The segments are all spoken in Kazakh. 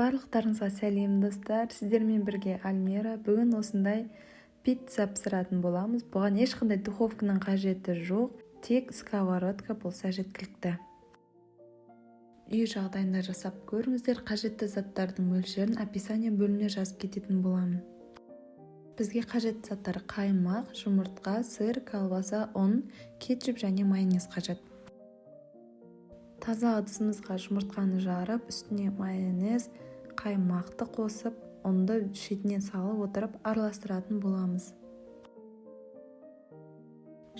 Барлықтарыңызға сәлем достар, сіздермен бірге Альмира. Бүгін осындай пицца пісіретін боламыз. Бұған ешқандай духовканың қажеті жоқ, тек сковородка болса жеткілікті. Үй жағдайында жасап көріңіздер. Қажетті заттардың мөлшерін описание бөліміне жазып кететін боламын. Бізге қажетті заттар қаймақ, жұмыртқа, сыр, колбаса, ұн, кетчуп және майонез қажет. Таза ыдысымызға жұмыртқаны жарып, үстіне майонез, қаймақты қосып, ұнды шетінен салып отырып араластыратын боламыз.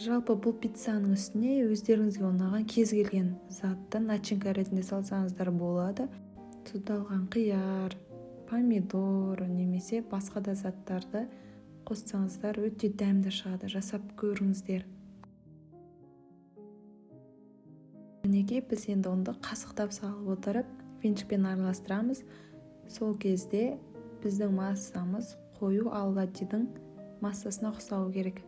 Жалпы бұл пиццаның үстіне өздеріңізге ұнаған кез келген затты начинка ретінде салсаңыздар болады. Тұздалған қияр, помидор немесе басқа да заттарды қоссаңыздар өте дәмді шығады. Жасап көріңіздер. Мінекей біз енді ұнды қасықтап салып отырып, венчикпен араластырамыз. Сол кезде біздің массамыз қою оладьидің массасына ұқсауы керек.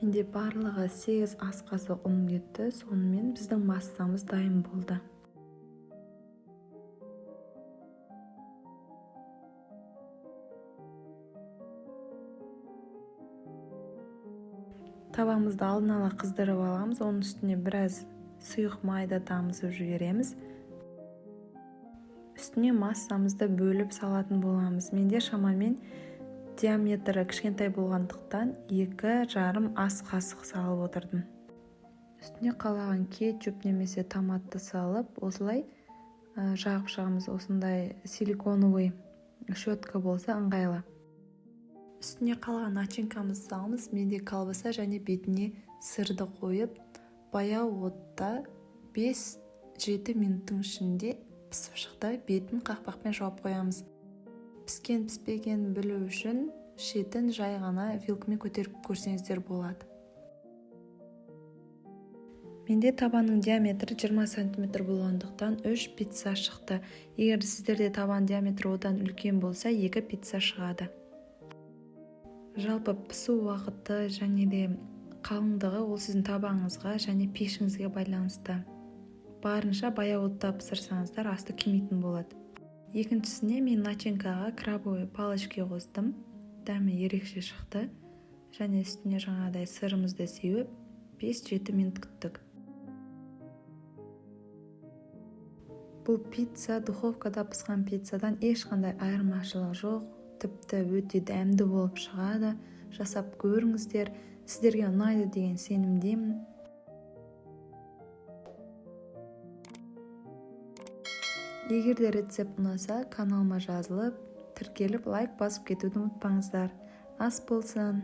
Менде барлығы 8 ас қасық ұн кетті. Сонымен біздің массамыз дайын болды. Табамызды алдын ала қыздырып аламыз. Оның үстіне біраз сұйық майда тамызып жібереміз. Үстіне массамызды бөліп салатын боламыз. Менде шамамен диаметрі кішкентай болғандықтан 2,5 ас қасық салып отырдым. Үстіне қалаған кетчуп немесе томатты салып, осылай жағып шығамыз. Осындай силиконовый щетка болса ыңғайлы. Үстіне қалған начинкамызды саламыз. Менде колбаса және бетіне сырды қойып, баяу отта 5-7 минуттың ішінде пісіп шықты. Бетін қақпақпен жауып қоямыз. Піскен піспеген білу үшін шетін жай ғана вилкамен көтеріп көрсеңіздер болады. Менде табанның диаметрі 20 см болғандықтан 3 пицца шықты. Егер сіздерде табан диаметрі одан үлкен болса, 2 пицца шығады. Жалпы пісу уақыты және де қалыңдығы ол сіздің табаныңызға және пешіңізге байланысты. Барынша баяу отта пісірсаңыздар асты күймейтін болады. Екіншісіне мен начинкаға крабовый палочка қостым. Дәмі ерекше шықты. Және үстіне жаңадай сырымызды сеуіп 5-7 минут күттік. Бұл пицца духовкада піскен пиццадан ешқандай айырмашылық жоқ. Тіпті өте дәмді болып шығады. Жасап көріңіздер. Сіздерге ұнайды деген сенімдемін. Егер де рецепт ұнаса, каналыма жазылып, тіркеліп, лайк басып кетуді ұмытпаңыздар. Ас болсын!